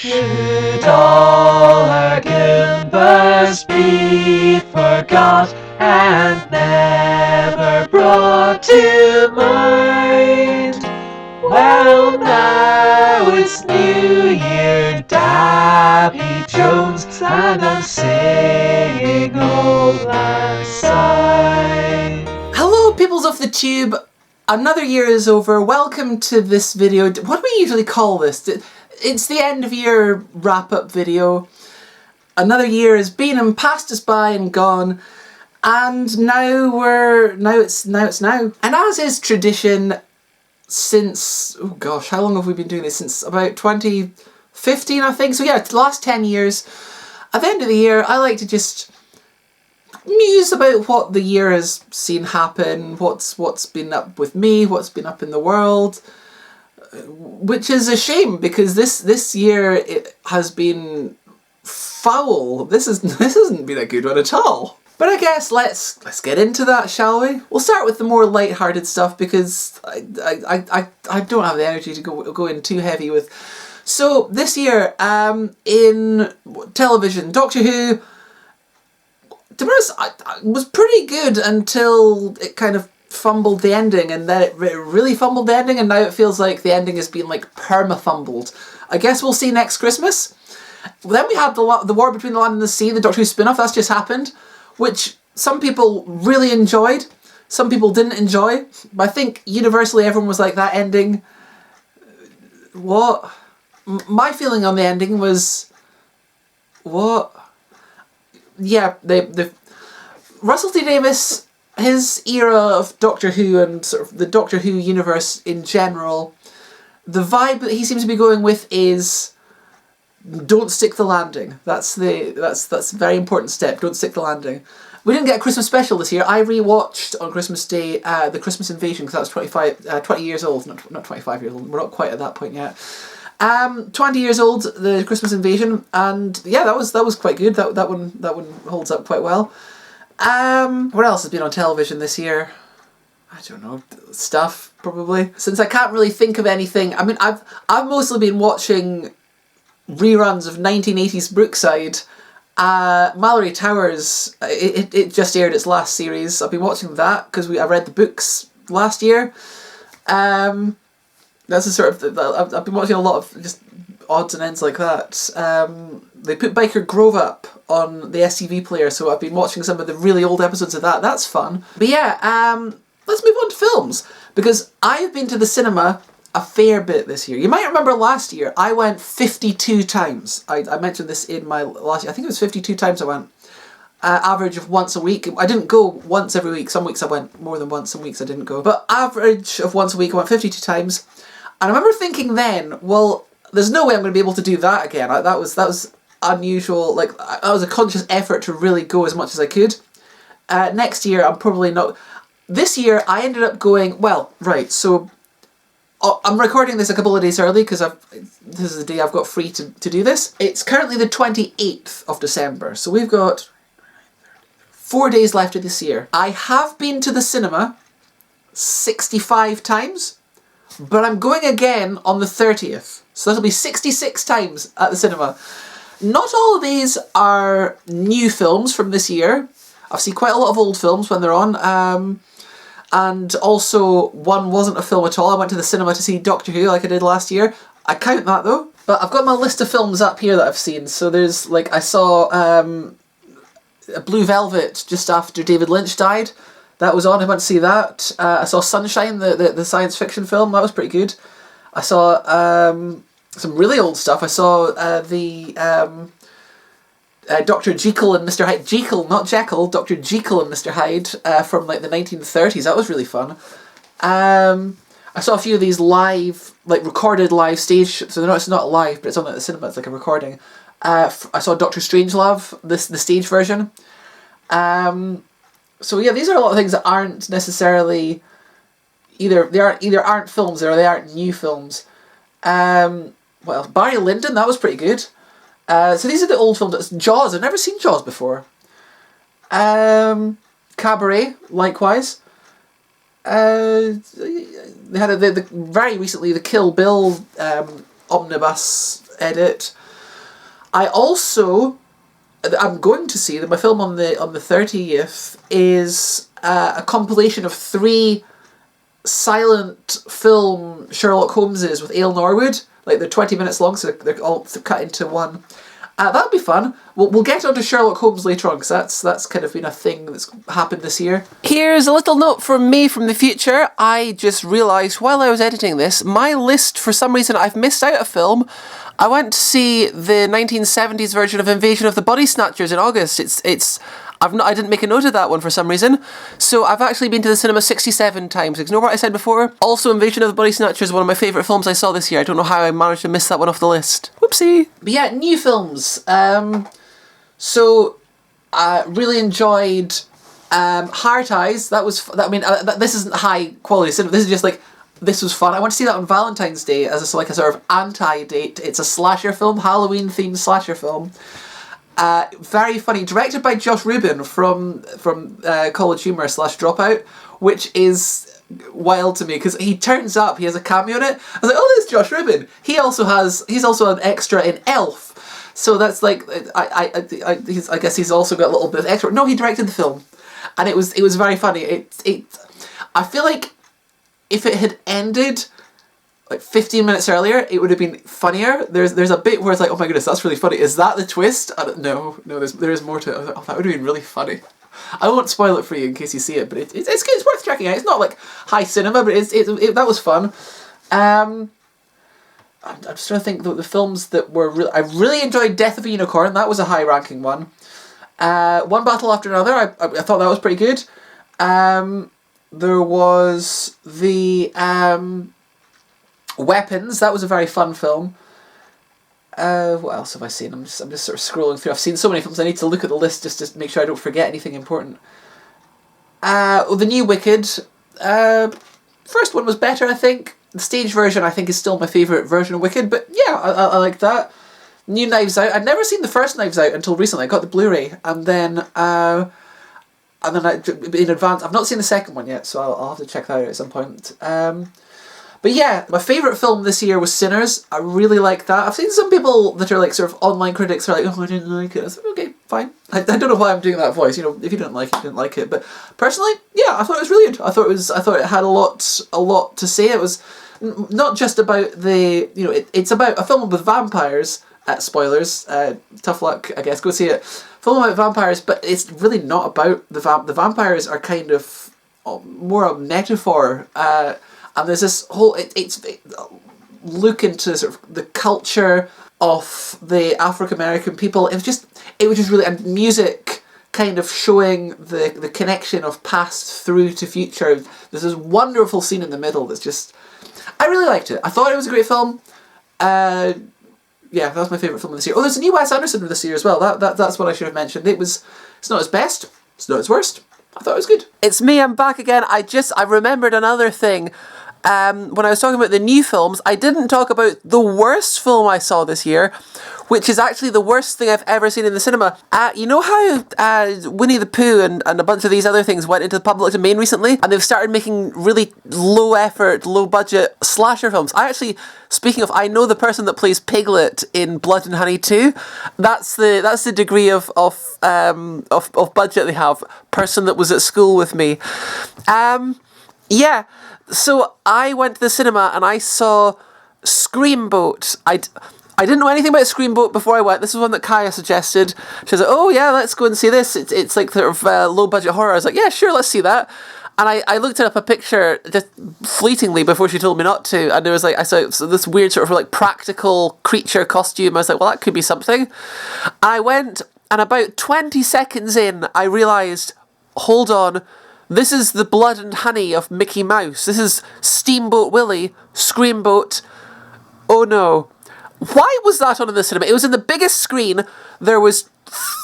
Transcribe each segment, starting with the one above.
Should all our Goombas be forgot and never brought to mind? Well, now it's New Year, Davy Jones, and I'm singing Old Lang Syne. Hello, peoples of the tube. Another year is over. Welcome to this video. What do we usually call this? It's the end of year wrap-up video. Another year has been and passed us by and gone, and now it's now. And as is tradition, since oh gosh, how long have we been doing this? Since about 2015, I think. So yeah, the last 10 years. At the end of the year, I like to just muse about what the year has seen happen, what's been up with me, what's been up in the world, which is a shame because this year it has been foul. This hasn't been a good one at all. But I guess let's get into that, shall we? We'll start with the more light-hearted stuff because I don't have the energy to go in too heavy with. So this year, in television, Doctor Who. To be honest, I was pretty good until it kind of fumbled the ending, and then it really fumbled the ending, and now it feels like the ending has been like perma-fumbled. I guess we'll see next Christmas. Then we had the War Between the Land and the Sea, the Doctor Who spin-off, that's just happened, which some people really enjoyed, some people didn't enjoy. But I think universally everyone was like, that ending, what? My feeling on the ending was, what? Yeah, the Russell T Davies, his era of Doctor Who and sort of the Doctor Who universe in general, the vibe that he seems to be going with is don't stick the landing. That's a very important step. Don't stick the landing. We didn't get a Christmas special this year. I rewatched on Christmas Day the Christmas Invasion because that was 20 years old, not 25 years old. We're not quite at that point yet. 20 years old, the Christmas Invasion, and yeah, that was quite good. That one holds up quite well. What else has been on television this year? I don't know, stuff probably. Since I can't really think of anything. I mean, I've mostly been watching reruns of 1980s Brookside. Mallory Towers. It just aired its last series. I've been watching that because I read the books last year. That's a sort of, I've been watching a lot of just odds and ends like that. They put Biker Grove up on the STV player, so I've been watching some of the really old episodes of that. That's fun. But yeah, let's move on to films, because I've been to the cinema a fair bit this year. You might remember last year, I went 52 times. I mentioned this in my last year. I think it was 52 times I went. Average of once a week. I didn't go once every week. Some weeks I went more than once, some weeks I didn't go. But average of once a week, I went 52 times. And I remember thinking then, well, there's no way I'm going to be able to do that again. That was unusual. Like, that was a conscious effort to really go as much as I could. Next year, I'm probably not. This year, I ended up going, well, right, so I'm recording this a couple of days early because this is the day I've got free to do this. It's currently the 28th of December, so we've got 4 days left of this year. I have been to the cinema 65 times. But I'm going again on the 30th. So that'll be 66 times at the cinema. Not all of these are new films from this year. I've seen quite a lot of old films when they're on. And also, one wasn't a film at all. I went to the cinema to see Doctor Who like I did last year. I count that though. But I've got my list of films up here that I've seen. So there's, like, I saw Blue Velvet just after David Lynch died. That was on, I went to see that. I saw Sunshine, the science fiction film, that was pretty good. I saw some really old stuff. I saw Dr. Jekyll and Mr. Hyde. Jekyll, not Jekyll, Dr. Jekyll and Mr. Hyde from like the 1930s. That was really fun. I saw a few of these live, like recorded live stage, so it's not live, but it's on at the cinema, it's like a recording. I saw Doctor Strangelove, the stage version. So yeah, these are a lot of things that aren't necessarily either aren't films or they aren't new films. Well, Barry Lyndon, that was pretty good. So these are the old films. Jaws, I've never seen Jaws before. Cabaret, likewise. They had very recently the Kill Bill omnibus edit. I'm going to see that my film on the 30th is a compilation of 3 silent film Sherlock Holmeses with Aileen Norwood. Like, they're 20 minutes long, so they're all cut into one. That'll be fun. We'll get onto Sherlock Holmes later on, because that's kind of been a thing that's happened this year. Here's a little note from me from the future. I just realised while I was editing this, my list, for some reason, I've missed out a film. I went to see the 1970s version of Invasion of the Body Snatchers in August. I didn't make a note of that one for some reason. So I've actually been to the cinema 67 times. Ignore what I said before. Also, Invasion of the Body Snatchers is one of my favourite films I saw this year. I don't know how I managed to miss that one off the list. Whoopsie. But yeah, new films. So I really enjoyed Heart Eyes. This isn't high quality cinema. This is just like, this was fun. I went to see that on Valentine's Day as a sort of anti-date. It's a slasher film, Halloween-themed slasher film. Very funny, directed by Josh Rubin from College Humor / Dropout, which is wild to me because he turns up, he has a cameo in it. I was like, oh, there's Josh Rubin. He's also an extra in Elf, so that's like I guess he's also got a little bit of extra. No, he directed the film, and it was very funny. I feel like if it had ended like 15 minutes earlier, it would have been funnier. There's a bit where it's like, oh my goodness, that's really funny. Is that the twist? No, there is more to it. I was like, oh, that would have been really funny. I won't spoil it for you in case you see it, but it's good. It's worth checking out. It's not like high cinema, but that was fun. I'm just trying to think the films that were I really enjoyed Death of a Unicorn. That was a high ranking one. One Battle After Another. I thought that was pretty good. There was the Weapons. That was a very fun film. What else have I seen? I'm just sort of scrolling through. I've seen so many films. I need to look at the list just to make sure I don't forget anything important. The new Wicked. First one was better, I think. The stage version, I think, is still my favourite version of Wicked. But yeah, I like that. New Knives Out. I'd never seen the first Knives Out until recently. I got the Blu-ray, and then in advance, I've not seen the second one yet, so I'll have to check that out at some point. But yeah, my favourite film this year was Sinners. I really like that. I've seen some people that are like sort of online critics are like, oh, I didn't like it. I was like, okay, fine. I don't know why I'm doing that voice. You know, if you didn't like it, you didn't like it. But personally, yeah, I thought it was really good. I thought it had a lot to say. It was not just about it's about a film with vampires. Spoilers. Tough luck, I guess. Go see it. Film about vampires, but it's really not about the vampires. Are kind of more a metaphor. And there's this whole look into sort of the culture of the African American people. It was just really, and music kind of showing the connection of past through to future. There's this wonderful scene in the middle that's just, I really liked it. I thought it was a great film. Yeah, that was my favourite film of this year. Oh, there's a new Wes Anderson this year as well. That's what I should have mentioned. It's not his best. It's not his worst. I thought it was good. It's me, I'm back again. I remembered another thing. When I was talking about the new films, I didn't talk about the worst film I saw this year, which is actually the worst thing I've ever seen in the cinema. You know how Winnie the Pooh and a bunch of these other things went into the public domain recently, and they've started making really low effort, low budget slasher films? Speaking of, I know the person that plays Piglet in Blood and Honey 2. That's the degree of budget they have. Person that was at school with me. Yeah. So I went to the cinema and I saw Screamboat. I didn't know anything about Screamboat before I went. This is one that Kaya suggested. She was like, oh yeah, let's go and see this. It's like sort of low budget horror. I was like, yeah, sure, let's see that. And I looked up a picture just fleetingly before she told me not to, and there was like, I saw this weird sort of like practical creature costume. I was like, well, that could be something. And I went, and about 20 seconds in, I realised, hold on, this is the Blood and Honey of Mickey Mouse. This is Steamboat Willie, Screamboat. Oh no. Why was that on in the cinema? It was in the biggest screen. There was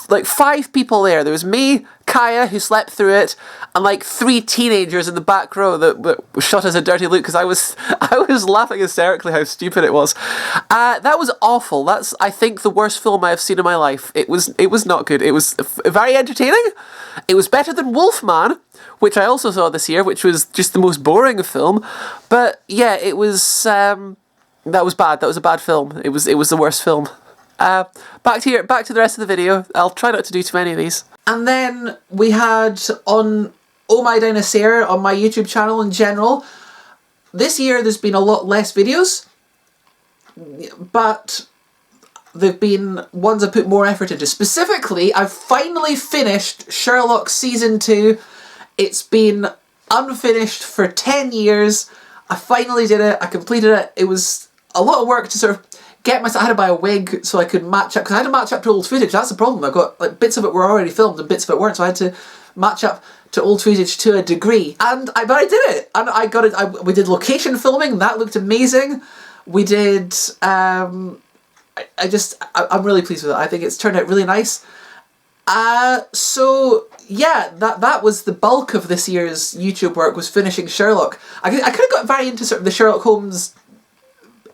like 5 people there. There was me, Kaya, who slept through it, and like 3 teenagers in the back row that shot us a dirty look because I was laughing hysterically how stupid it was. That was awful. That's, I think, the worst film I have seen in my life. It was not good. It was very entertaining. It was better than Wolfman, which I also saw this year, which was just the most boring film. But yeah, it was that was bad. That was a bad film. It was the worst film. Back to the rest of the video. I'll try not to do too many of these. And then we had on Ohmydinosare on my YouTube channel in general. This year there's been a lot less videos, but they've been ones I put more effort into. Specifically, I've finally finished Sherlock Season 2. It's been unfinished for 10 years. I finally did it. I completed it. It was a lot of work to sort of get myself... I had to buy a wig so I could match up, because I had to match up to old footage. That's the problem. I've got, like, bits of it were already filmed and bits of it weren't, so I had to match up to old footage to a degree. But I did it! And I got it. We did location filming. That looked amazing. We did... I'm really pleased with it. I think it's turned out really nice. So yeah, that was the bulk of this year's YouTube work, was finishing Sherlock. I could have got very into sort of the Sherlock Holmes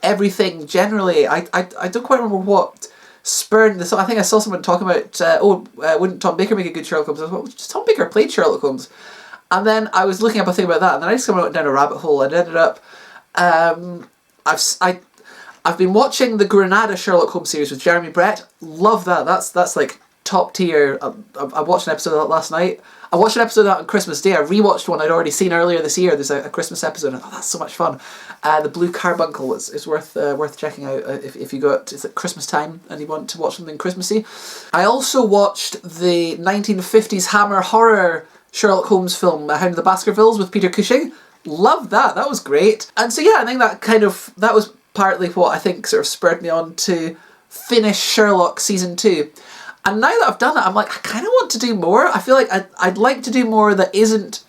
everything generally. I don't quite remember what spurred this. I think I saw someone talking about wouldn't Tom Baker make a good Sherlock Holmes? I thought, well, Tom Baker played Sherlock Holmes. And then I was looking up a thing about that, and then I just went down a rabbit hole and ended up I've been watching the Granada Sherlock Holmes series with Jeremy Brett. Love that. That's like top tier. I watched an episode of that last night. I watched an episode of that on Christmas Day. I rewatched one I'd already seen earlier this year. There's a Christmas episode. And, that's so much fun. The Blue Carbuncle is worth checking out if you got... It's at Christmas time and you want to watch something Christmassy. I also watched the 1950s Hammer horror Sherlock Holmes film, Hound of the Baskervilles with Peter Cushing. Loved that. That was great. And so yeah, I think that was partly what I think sort of spurred me on to finish Sherlock Season 2. And now that I've done that, I'm like, I kind of want to do more. I feel like I'd like to do more that isn't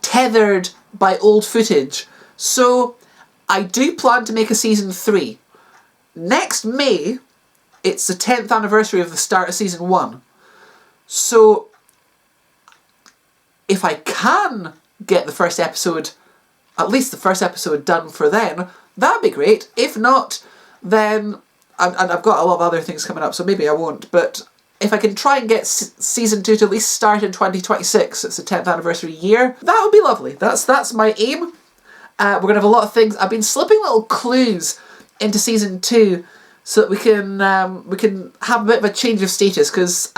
tethered by old footage. So I do plan to make a Season 3. Next May, it's the 10th anniversary of the start of Season 1. So if I can get the first episode, at least the first episode done for then, that'd be great. If not, then... And I've got a lot of other things coming up, so maybe I won't. But if I can try and get Season 2 to at least start in 2026, it's the 10th anniversary year, that would be lovely. That's my aim. We're going to have a lot of things. I've been slipping little clues into Season 2 so that we can have a bit of a change of status, because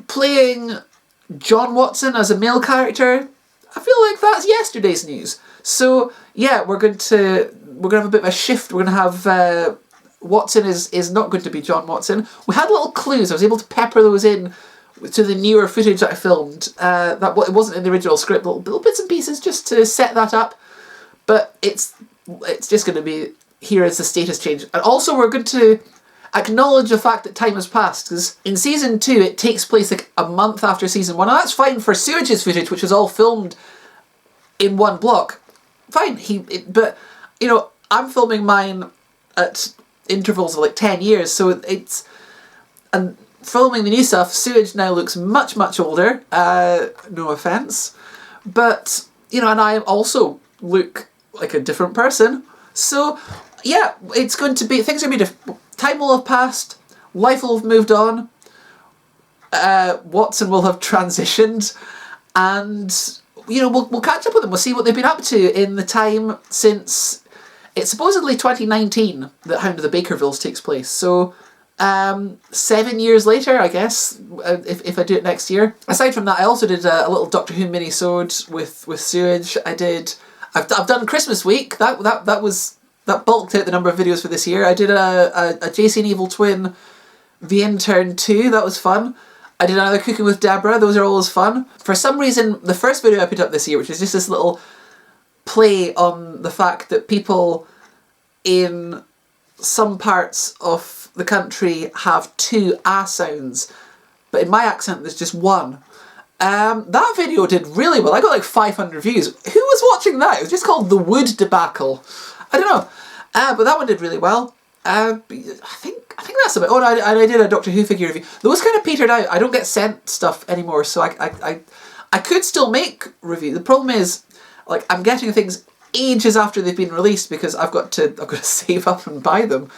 playing John Watson as a male character, I feel like that's yesterday's news. So yeah, we're going to have a bit of a shift. We're going to have Watson is not going to be John Watson. We had little clues. I was able to pepper those in to the newer footage that I filmed. It wasn't in the original script. Little bits and pieces just to set that up. But it's just going to be here as the status change. And also we're going to acknowledge the fact that time has passed, because in Season 2 it takes place like a month after Season 1. Now that's fine for Sewage's footage, which was all filmed in one block. Fine, but you know, I'm filming mine at intervals of like 10 years, so and filming the new stuff, Sewage now looks much, much older, no offence, but you know, and I also look like a different person. So yeah, it's going to be, things are going to be different. Time will have passed, life will have moved on, Watson will have transitioned, and you know, we'll catch up with them. We'll see what they've been up to in the time since it's supposedly 2019 that Hound of the Bakervilles takes place. So 7 years later, I guess, if I do it next year. Aside from that, I also did a little Doctor Who mini-sode with Sewage. I've done Christmas week. That bulked out the number of videos for this year. I did a JC and Evil Twin The Intern 2. That was fun. I did another Cooking with Deborah. Those are always fun. For some reason, the first video I put up this year, which was just this little play on the fact that people in some parts of the country have two ah sounds, but in my accent there's just one. That video did really well. I got like 500 views. Who was watching that? It was just called The Wood Debacle. I don't know. But that one did really well. I think that's about... Oh, no, I did a Doctor Who figure review. Those kind of petered out. I don't get sent stuff anymore, so I could still make reviews. The problem is, like, I'm getting things ages after they've been released because I've got to save up and buy them.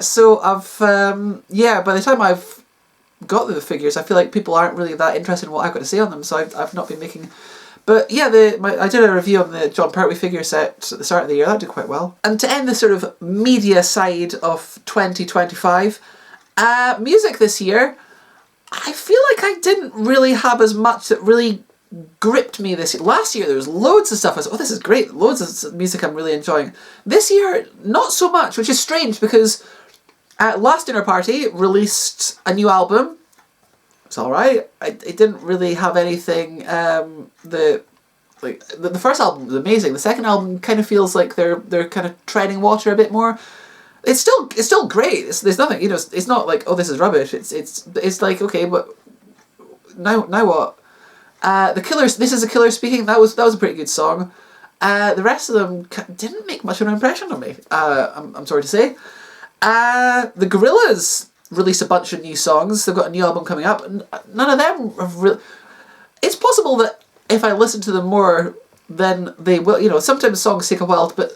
So I've by the time I've got the figures, I feel like people aren't really that interested in what I've got to say on them. So I've not been making But yeah, I did a review on the John Pertwee figure set at the start of the year. That did quite well. And to end the sort of media side of 2025, music this year, I feel like I didn't really have as much that really gripped me this year. Last year there was loads of stuff. I was, oh, this is great. Loads of music I'm really enjoying. This year, not so much, which is strange because Last Dinner Party released a new album. It's alright. It didn't really have anything. The first album was amazing. The second album kind of feels like they're kind of treading water a bit more. It's still great. There's nothing, you know. It's not like, oh, this is rubbish. It's like, okay, but now what? The Killers. This is a Killer speaking. That was a pretty good song. The rest of them didn't make much of an impression on me. I'm sorry to say. The Gorillaz released a bunch of new songs. They've got a new album coming up, and none of them have really. It's possible that if I listen to them more, then they will. You know, sometimes songs take a while, but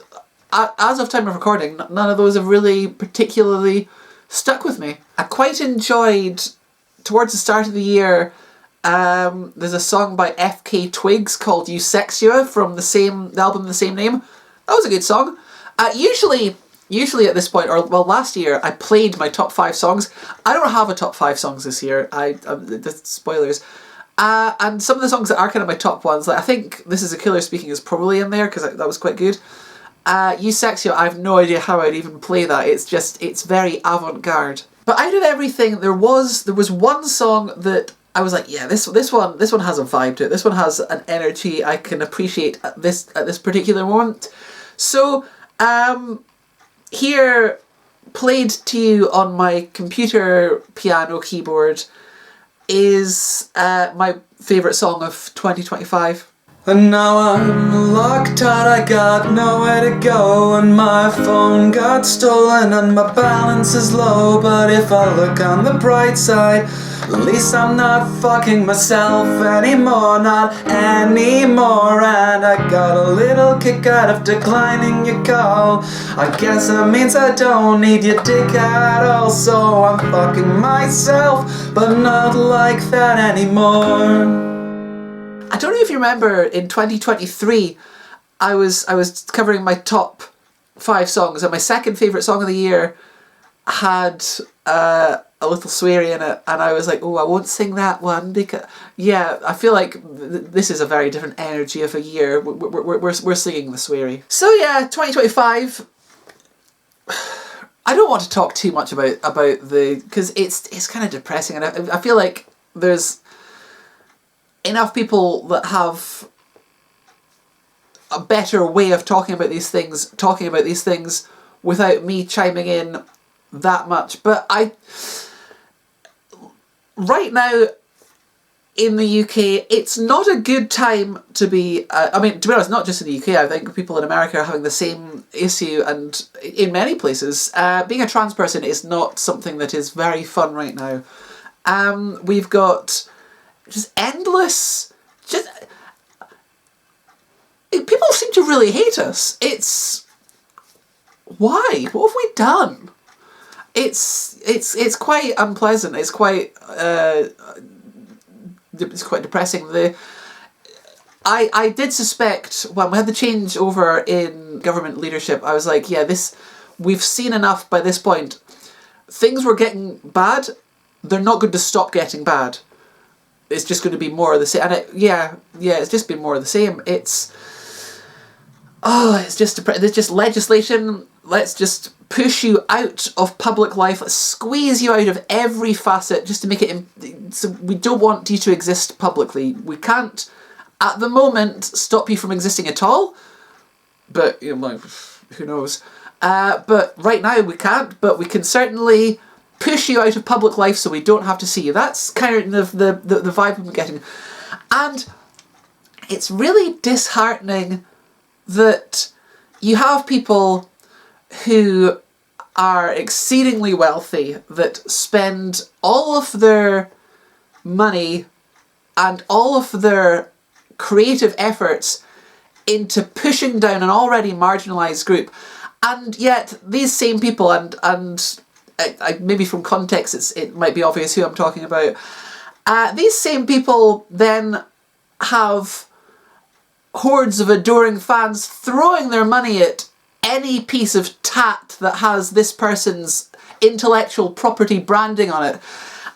as of time of recording, none of those have really particularly stuck with me. I quite enjoyed towards the start of the year. There's a song by FK Twigs called Eusexia from the album the same name. That was a good song. Usually at this point, or well, last year I played my top 5 songs. I don't have a top 5 songs this year. That's spoilers. And some of the songs that are kind of my top ones, like I think This Is a Killer Speaking is probably in there because that was quite good. Eusexia, I have no idea how I'd even play that. It's very avant-garde. But out of everything, there was one song that I was like, yeah, this one has a vibe to it. This one has an energy I can appreciate at this particular moment. So, here, played to you on my computer piano keyboard, is my favourite song of 2025. And now I'm locked out, I got nowhere to go, and my phone got stolen and my balance is low. But if I look on the bright side, at least I'm not fucking myself anymore, not anymore. And I got a little kick out of declining your call. I guess that means I don't need your dick at all. So I'm fucking myself, but not like that anymore. I don't know if you remember, in 2023, I was covering my top 5 songs, and my second favourite song of the year had a little sweary in it, and I was like, oh, I won't sing that one because, yeah, I feel like this is a very different energy of a year. We're singing the sweary. So yeah, 2025. I don't want to talk too much about because it's kind of depressing, and I feel like there's enough people that have a better way of talking about these things without me chiming in that much. But right now in the UK, it's not a good time to be, I mean, to be honest, not just in the UK, I think people in America are having the same issue, and in many places, being a trans person is not something that is very fun right now. We've got just endless, people seem to really hate us. Why? What have we done? It's quite unpleasant. It's quite depressing. I did suspect when we had the change over in government leadership, I was like, yeah, we've seen enough by this point. Things were getting bad. They're not going to stop getting bad. It's just going to be more of the same. And it's just been more of the same. It's just legislation. Let's just push you out of public life. Let's squeeze you out of every facet just to make it. So we don't want you to exist publicly. We can't, at the moment, stop you from existing at all. But who knows? But right now we can't. But we can certainly push you out of public life so we don't have to see you. That's kind of the vibe I'm getting. And it's really disheartening that you have people who are exceedingly wealthy that spend all of their money and all of their creative efforts into pushing down an already marginalised group. And yet these same people, and maybe from context it might be obvious who I'm talking about, these same people then have hordes of adoring fans throwing their money at any piece of tat that has this person's intellectual property branding on it,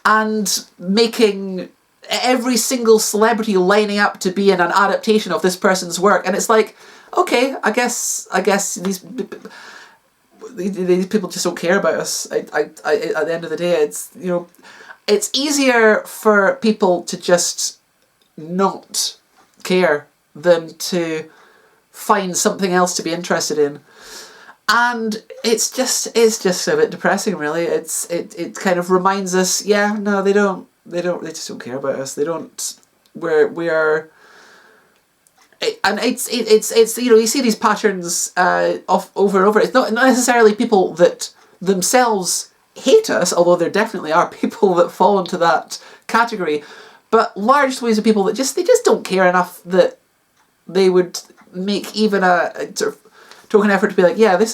and making every single celebrity lining up to be in an adaptation of this person's work. And it's like, okay, I guess these people just don't care about us. At the end of the day, it's, you know, it's easier for people to just not care than to find something else to be interested in. And it's just a bit depressing, really. It kind of reminds us, yeah, no, they just don't care about us. They don't. We're. And it's you know, you see these patterns over and over. It's not necessarily people that themselves hate us, although there definitely are people that fall into that category. But large swathes of people that they just don't care enough that they would make even a sort of token effort to be like, yeah, let's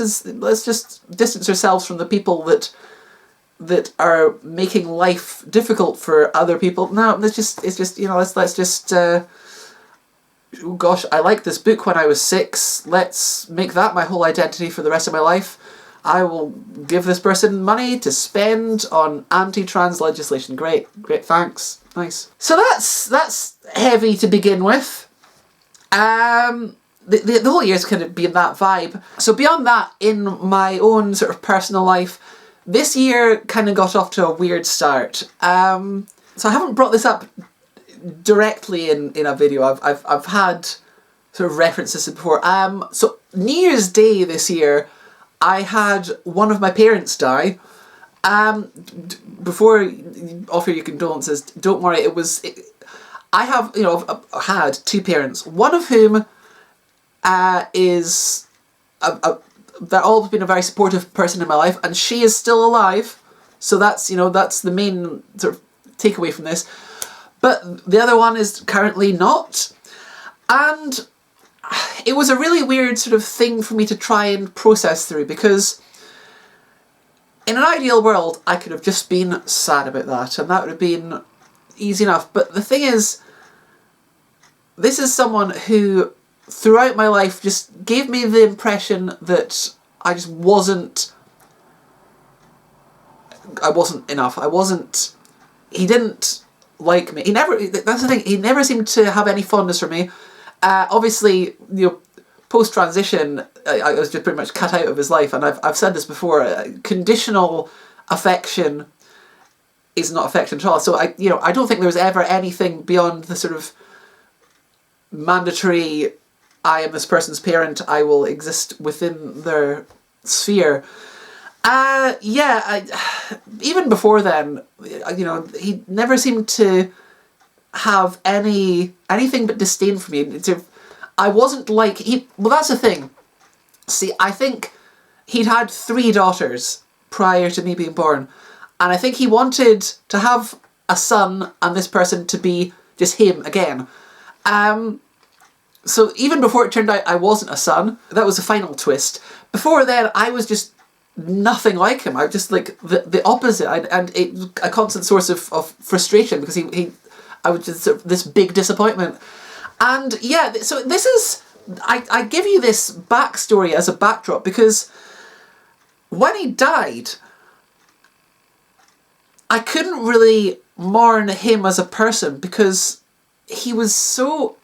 just distance ourselves from the people that are making life difficult for other people. No, it's just you know, let's just oh gosh, I liked this book when I was 6. Let's make that my whole identity for the rest of my life. I will give this person money to spend on anti-trans legislation. Great, thanks, nice. So that's heavy to begin with. The whole year's kind of been that vibe. So beyond that, in my own sort of personal life, this year kind of got off to a weird start. So I haven't brought this up directly in a video. I've had sort of references to it before. So New Year's Day this year, I had one of my parents die. Before you offer your condolences, don't worry. I have, you know, I've had 2 parents, one of whom is they've always been a very supportive person in my life, and she is still alive. So that's, you know, that's the main sort of takeaway from this. But the other one is currently not, and it was a really weird sort of thing for me to try and process through, because in an ideal world I could have just been sad about that, and that would have been easy enough. But the thing is, this is someone who throughout my life just gave me the impression that I just wasn't enough. He didn't like me. That's the thing, he never seemed to have any fondness for me. Obviously, you know, post-transition, I was just pretty much cut out of his life, and I've said this before, conditional affection is not affection at all. So I don't think there was ever anything beyond the sort of mandatory, I am this person's parent, I will exist within their sphere. Even before then, you know, he never seemed to have anything but disdain for me. I wasn't like well, that's the thing. See, I think he'd had 3 daughters prior to me being born, and I think he wanted to have a son and this person to be just him again. So even before it turned out I wasn't a son, that was the final twist. Before then, I was just nothing like him. I was just like the opposite, and it was a constant source of frustration, because I was just sort of this big disappointment. And yeah, so this is, I give you this backstory as a backdrop, because when he died, I couldn't really mourn him as a person, because he was so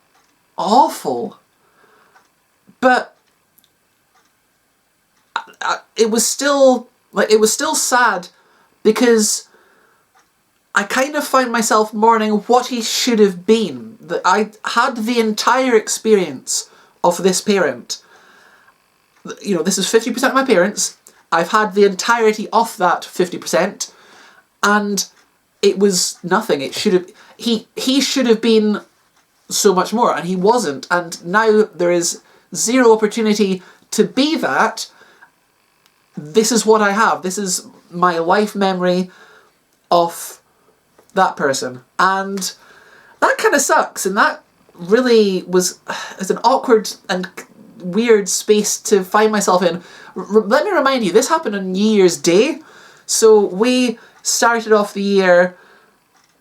awful. But it was still sad, because I kind of found myself mourning what he should have been. That I had the entire experience of this parent. You know, this is 50% of my parents. I've had the entirety of that 50%, and it was nothing. It should have, he should have been so much more, and he wasn't. And now there is 0 opportunity to be that. This is what I have. This is my life memory of that person. And that kind of sucks. And that really was an awkward and weird space to find myself in. Let me remind you, this happened on New Year's Day. So we started off the year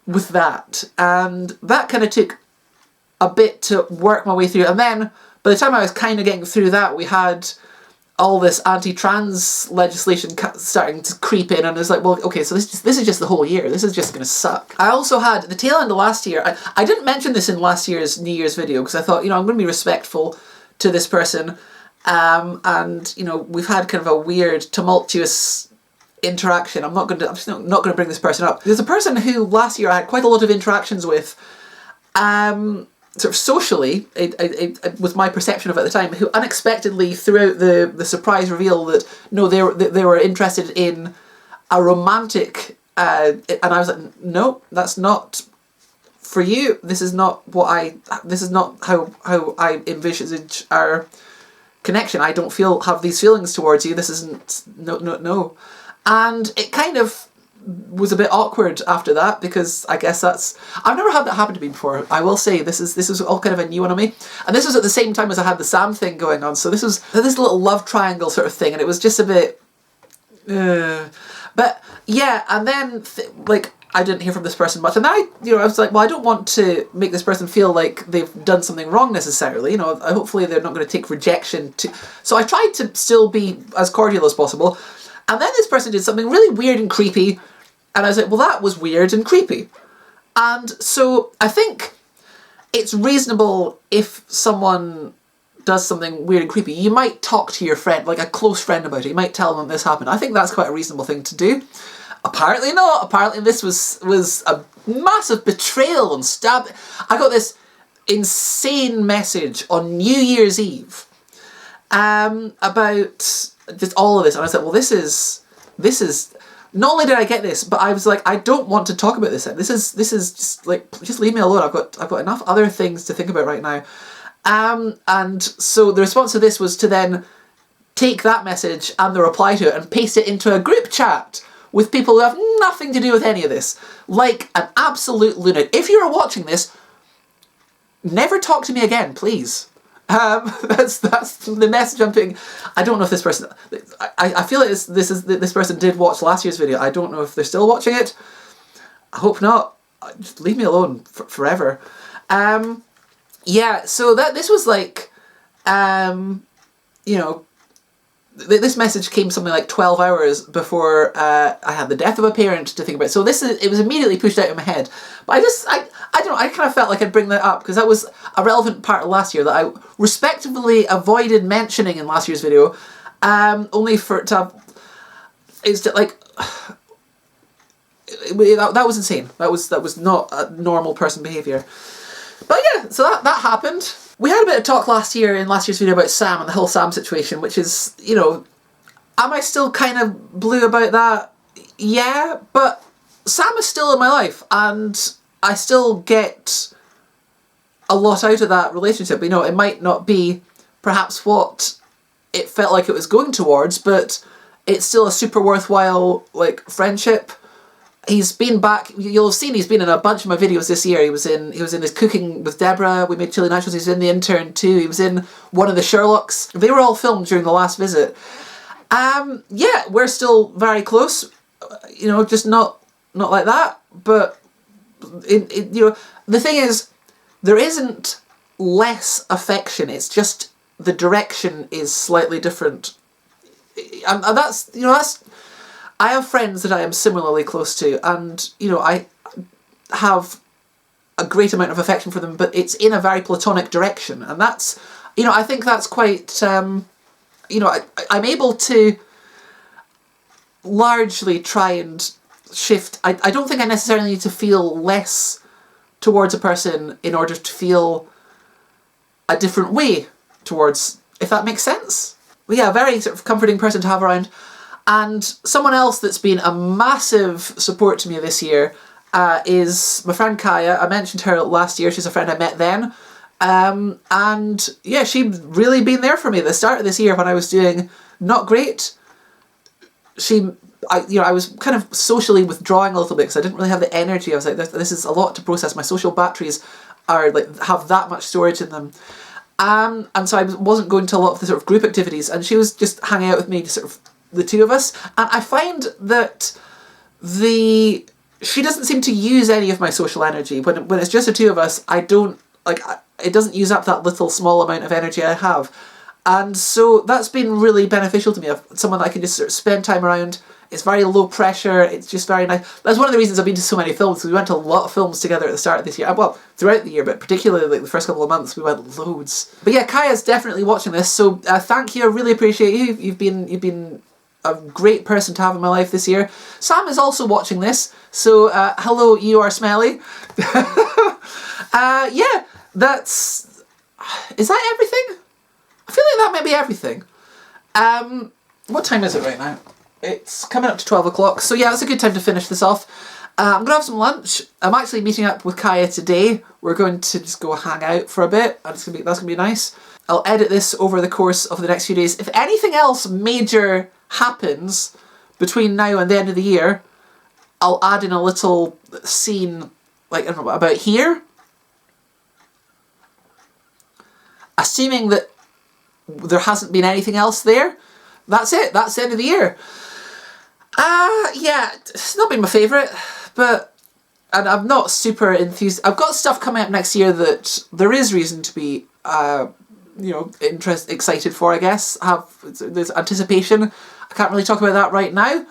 with that. And that kind of took a bit to work my way through. And then by the time I was kind of getting through that, we had all this anti-trans legislation starting to creep in, and I was like, well, okay, so this is just the whole year. This is just going to suck. I also had the tail end of last year. I didn't mention this in last year's New Year's video because I thought, I'm going to be respectful to this person, and we've had kind of a weird, tumultuous interaction. I'm just not going to bring this person up. There's a person who last year I had quite a lot of interactions with. Sort of socially, it was my perception of it at the time, who unexpectedly throughout the surprise reveal that no, they were interested in a romantic, and I was like, no, that's not for you. This is not how I envisage our connection. I don't have these feelings towards you. This isn't, no. And it kind of was a bit awkward after that, because I guess I've never had that happen to me before. I will say this was all kind of a new one on me, and this was at the same time as I had the Sam thing going on, so this was this little love triangle sort of thing, and it was just a bit but yeah. And then I didn't hear from this person much, and then I was like, well, I don't want to make this person feel like they've done something wrong necessarily. Hopefully they're not going to take rejection so I tried to still be as cordial as possible, and then this person did something really weird and creepy. And I was like, well, that was weird and creepy. And so I think it's reasonable if someone does something weird and creepy. You might talk to your friend, like a close friend, about it. You might tell them this happened. I think that's quite a reasonable thing to do. Apparently not. Apparently this was a massive betrayal and stab. I got this insane message on New Year's Eve about just all of this. And I was like, well, this is... Not only did I get this, but I was like, I don't want to talk about this. This is just like, just leave me alone. I've got enough other things to think about right now. And so the response to this was to then take that message and the reply to it and paste it into a group chat with people who have nothing to do with any of this. Like an absolute lunatic. If you're watching this, never talk to me again, please. That's the message I'm putting. I don't know if this person... I feel like this person did watch last year's video. I don't know if they're still watching it. I hope not. Just leave me alone forever. Yeah, so this was like... this message came something like 12 hours before I had the death of a parent to think about. So it was immediately pushed out of my head. But I don't know, I kind of felt like I'd bring that up because that was a relevant part of last year that I respectively avoided mentioning in last year's video, only for it to have... It's like... That was insane. That was not a normal person behaviour. But yeah, so that happened. We had a bit of talk last year in last year's video about Sam and the whole Sam situation, which is, am I still kind of blue about that? Yeah, but Sam is still in my life, and I still get a lot out of that relationship. It might not be perhaps what it felt like it was going towards, but it's still a super worthwhile, friendship. He's been back. You'll have seen he's been in a bunch of my videos this year. He was in his Cooking with Deborah. We made chili nachos. He was in The Intern too. He was in one of the Sherlocks. They were all filmed during the last visit. Yeah, we're still very close. Just not like that. But the thing is, there isn't less affection. It's just the direction is slightly different, and that's I have friends that I am similarly close to, and, I have a great amount of affection for them, but it's in a very platonic direction, and that's, I think that's quite, I'm able to largely try and shift. I don't think I necessarily need to feel less towards a person in order to feel a different way towards, if that makes sense. Well, yeah, a very sort of comforting person to have around. And someone else that's been a massive support to me this year is my friend Kaya. I mentioned her last year. She's a friend I met then. And yeah, she's really been there for me at the start of this year when I was doing not great. I was kind of socially withdrawing a little bit because I didn't really have the energy. I was like, this is a lot to process. My social batteries are have that much storage in them. And so I wasn't going to a lot of the sort of group activities, and she was just hanging out with me, just sort of the two of us, and I find that she doesn't seem to use any of my social energy when it's just the two of us. I don't it doesn't use up that little small amount of energy I have. And so that's been really beneficial to me. Someone that I can just sort of spend time around. It's very low pressure. It's just very nice. That's one of the reasons I've been to so many films. We went to a lot of films together at the start of this year. Well, throughout the year, but particularly like the first couple of months, we went loads. But yeah, Kaya's definitely watching this. So thank you. I really appreciate you. You've been a great person to have in my life this year. Sam is also watching this. So hello, you are smelly. Yeah, that's... Is that everything? I feel like that might be everything. What time is it right now? It's coming up to 12 o'clock. So yeah, it's a good time to finish this off. I'm going to have some lunch. I'm actually meeting up with Kaya today. We're going to just go hang out for a bit. And that's going to be nice. I'll edit this over the course of the next few days. If anything else major happens between now and the end of the year, I'll add in a little scene, like, I don't know, about here. Assuming that there hasn't been anything else there, that's it. That's the end of the year. Yeah, it's not been my favourite, and I'm not super enthused. I've got stuff coming up next year that there is reason to be, excited for, I guess. There's anticipation. I can't really talk about that right now,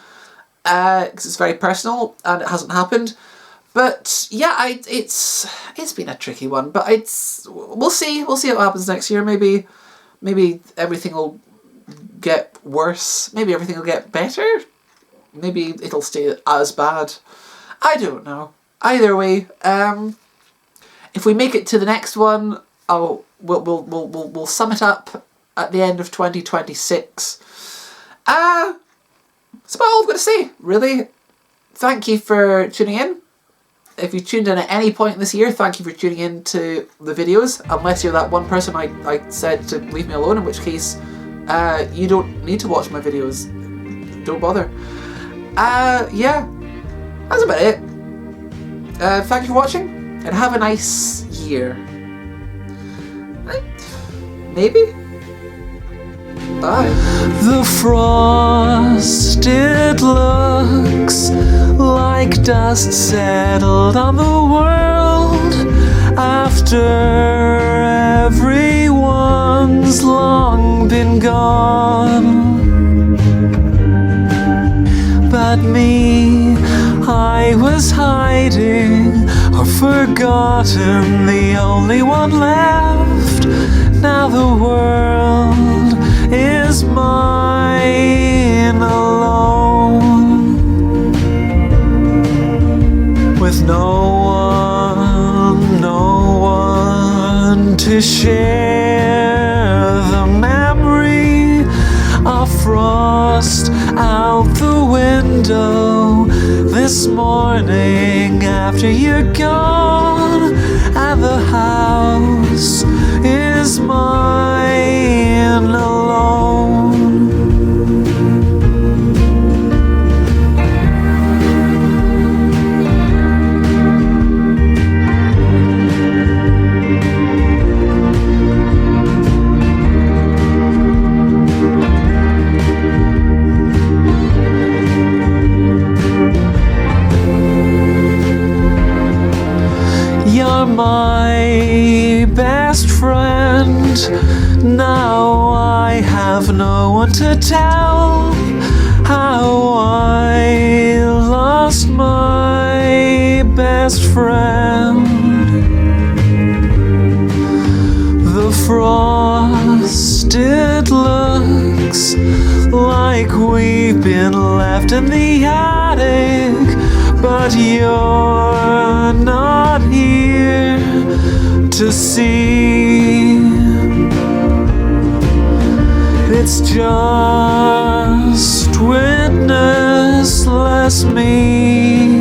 because it's very personal and it hasn't happened. But yeah, it's been a tricky one. But we'll see what happens next year. Maybe everything will get worse. Maybe everything will get better. Maybe it'll stay as bad. I don't know. Either way, if we make it to the next one, we'll sum it up at the end of 2026. That's about all I've got to say, really. Thank you for tuning in. If you tuned in at any point this year, thank you for tuning in to the videos. Unless you're that one person I said to leave me alone, in which case you don't need to watch my videos. Don't bother. Yeah, that's about it. Thank you for watching, and have a nice year. Maybe? Bye. The frost, it looks like dust settled on the world after everyone's long been gone. But me, I was hiding or forgotten, the only one left. Now the world is mine alone, with no one to share the memory of frost out the window this morning after you're gone, and the house is mine alone. You're my best friend. Now I have no one to tell how I lost my best friend. The frost, it looks like we've been left in the attic, but you're not here to see. It's just witnessless me.